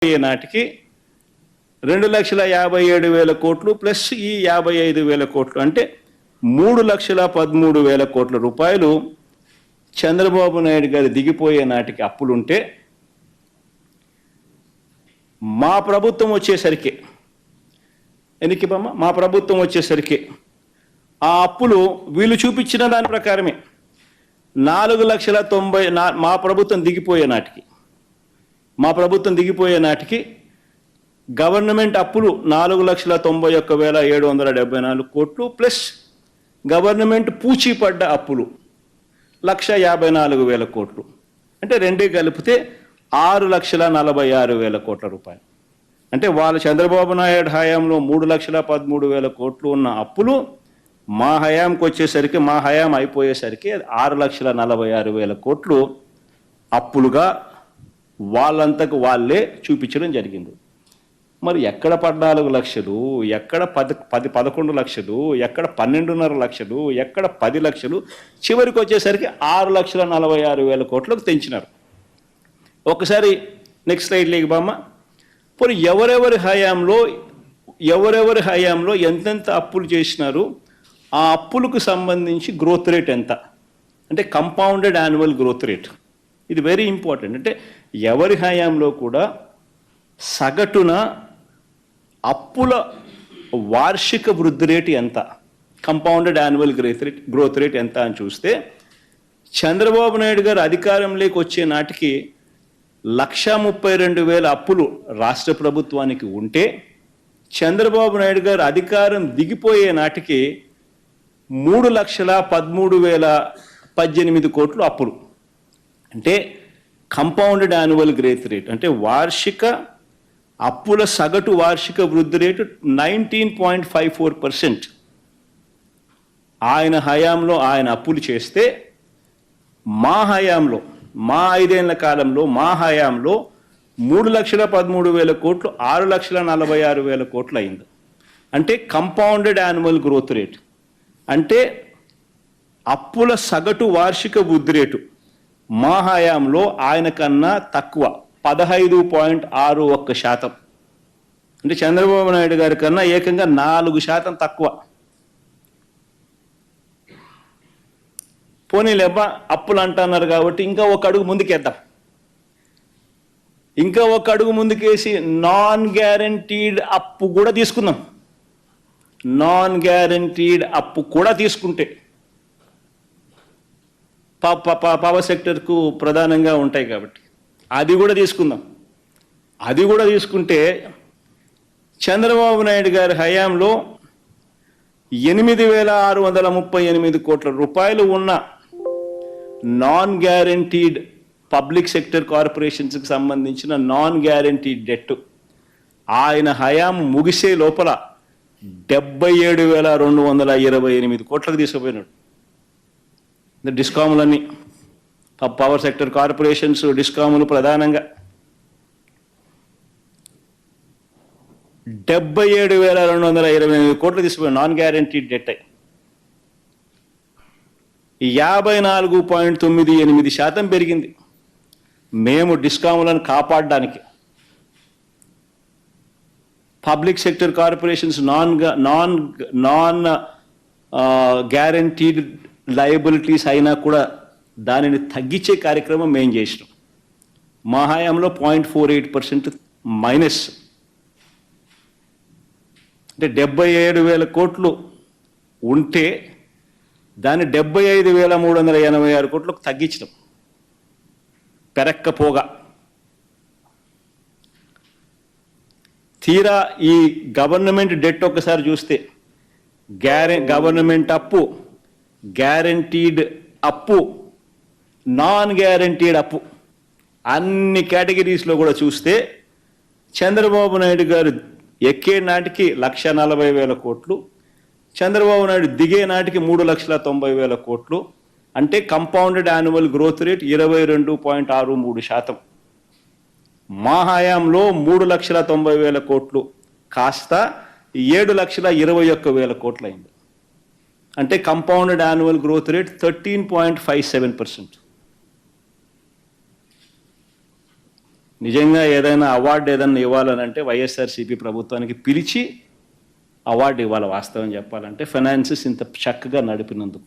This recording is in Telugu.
నాటికి 2,57,000 కోట్లు ప్లస్ ఈ 55,000 కోట్లు అంటే 3,13,000 కోట్ల రూపాయలు చంద్రబాబు నాయుడు గారు దిగిపోయే నాటికి అప్పులుంటే మా ప్రభుత్వం వచ్చేసరికి మా ప్రభుత్వం వచ్చేసరికి ఆ అప్పులు వీళ్ళు చూపించిన దాని ప్రకారమే 4,90,000 మా ప్రభుత్వం దిగిపోయే నాటికి గవర్నమెంట్ అప్పులు 4,91,774 కోట్లు ప్లస్ గవర్నమెంట్ పూచీపడ్డ అప్పులు 1,54,000 కోట్లు అంటే రెండే కలిపితే 6,46,000 కోట్ల రూపాయలు. అంటే వాళ్ళ చంద్రబాబు నాయుడు హయాంలో 3,13,000 కోట్లు ఉన్న అప్పులు మా హయాంకి వచ్చేసరికి మా హయాం అయిపోయేసరికి 6,46,000 కోట్లు అప్పులుగా వాళ్ళంతకు వాళ్ళే చూపించడం జరిగింది. మరి ఎక్కడ 14 లక్షలు, ఎక్కడ 11 లక్షలు, ఎక్కడ 12.5 లక్షలు, ఎక్కడ 10 లక్షలు, చివరికి వచ్చేసరికి 6,46,000 కోట్లకు తెంచినారు. ఒకసారి నెక్స్ట్ స్లైడ్లోకి బామ్మ. పోనీ ఎవరెవరి హయాంలో ఎంతెంత అప్పులు చేసినారు, ఆ అప్పులకు సంబంధించి గ్రోత్ రేట్ ఎంత అంటే కంపౌండెడ్ యాన్యువల్ గ్రోత్ రేట్. ఇది వెరీ ఇంపార్టెంట్. అంటే ఎవరి హయాంలో కూడా సగటున అప్పుల వార్షిక వృద్ధి రేటు ఎంత, కంపౌండెడ్ యాన్యువల్ గ్రోత్ రేట్ ఎంత అని చూస్తే చంద్రబాబు నాయుడు గారు అధికారంలోకి వచ్చే నాటికి 1,32,000 అప్పులు రాష్ట్ర ప్రభుత్వానికి ఉంటే చంద్రబాబు నాయుడు గారు అధికారం దిగిపోయే నాటికి 3,13,018 కోట్లు అప్పులు. అంటే కంపౌండెడ్ యాన్యువల్ గ్రోత్ రేట్ అంటే వార్షిక అప్పుల సగటు వార్షిక వృద్ధి రేటు 19.54%. ఆయన హయాంలో ఆయన అప్పులు చేస్తే మా హయాంలో మా 5 ఏళ్ల కాలంలో మా హయాంలో 3,13,000 కోట్లు 6,46,000 కోట్లు అయింది. అంటే కంపౌండెడ్ యాన్యువల్ గ్రోత్ రేట్ అంటే అప్పుల సగటు వార్షిక వృద్ధి రేటు మా హయాంలో ఆయన కన్నా తక్కువ 15.61%. అంటే చంద్రబాబు నాయుడు గారి కన్నా ఏకంగా 4% తక్కువ. పోనీలేబ్బా అప్పులు అంటున్నారు కాబట్టి ఇంకా ఒక అడుగు ముందుకేద్దాం. ఇంకా ఒక అడుగు ముందుకేసి నాన్ గ్యారంటీడ్ అప్పు కూడా తీసుకుందాం. నాన్ గ్యారంటీడ్ అప్పు కూడా తీసుకుంటే పవర్ సెక్టర్కు ప్రధానంగా ఉంటాయి కాబట్టి అది కూడా తీసుకుందాం. అది కూడా తీసుకుంటే చంద్రబాబు నాయుడు గారి హయాంలో 8,638 కోట్ల రూపాయలు ఉన్న నాన్ గ్యారంటీడ్ పబ్లిక్ సెక్టర్ కార్పొరేషన్స్కి సంబంధించిన నాన్ గ్యారంటీడ్ డెట్ ఆయన హయాం ముగిసే లోపల 77,228 కోట్లకు తీసుకుపోయినాడు. డిస్కాములన్నీ పవర్ సెక్టర్ కార్పొరేషన్స్ డిస్కాములు ప్రధానంగా 77,228 కోట్లు తీసుకుపోయాడు నాన్ గ్యారంటీడ్ డెట్. 54.98% పెరిగింది. మేము డిస్కాములను కాపాడడానికి public sector corporations non guaranteed liabilities అయినా కూడా దానిని తగ్గించే కార్యక్రమం మేము చేసినాం. మా హయాంలో 0.48% మైనస్. అంటే 77,000 కోట్లు ఉంటే దాన్ని 75,386 కోట్లకు తగ్గించడం పెరక్కపోగా. తీరా ఈ గవర్నమెంట్ డెట్ ఒక్కసారి చూస్తే గవర్నమెంట్ అప్పు, గ్యారంటీడ్ అప్పు, నాన్ గ్యారంటీడ్ అప్పు అన్ని కేటగిరీస్లో కూడా చూస్తే చంద్రబాబు నాయుడు గారు ఎక్కే నాటికి 1,40,000 కోట్లు, చంద్రబాబు నాయుడు దిగే నాటికి 3,90,000 కోట్లు. అంటే కంపౌండెడ్ యాన్యువల్ గ్రోత్ రేట్ 22.63%. మా హయాంలో 3,90,000 కోట్లు కాస్త 7,21,000 కోట్లు అయింది. అంటే కంపౌండెడ్ యాన్యువల్ గ్రోత్ రేట్ 13.57%. నిజంగా ఏదైనా అవార్డు ఏదైనా ఇవ్వాలనంటే వైఎస్ఆర్సీపీ ప్రభుత్వానికి పిలిచి అవార్డు ఇవ్వాలి వాస్తవం చెప్పాలంటే ఫైనాన్సెస్ ఇంత చక్కగా నడిపినందుకు.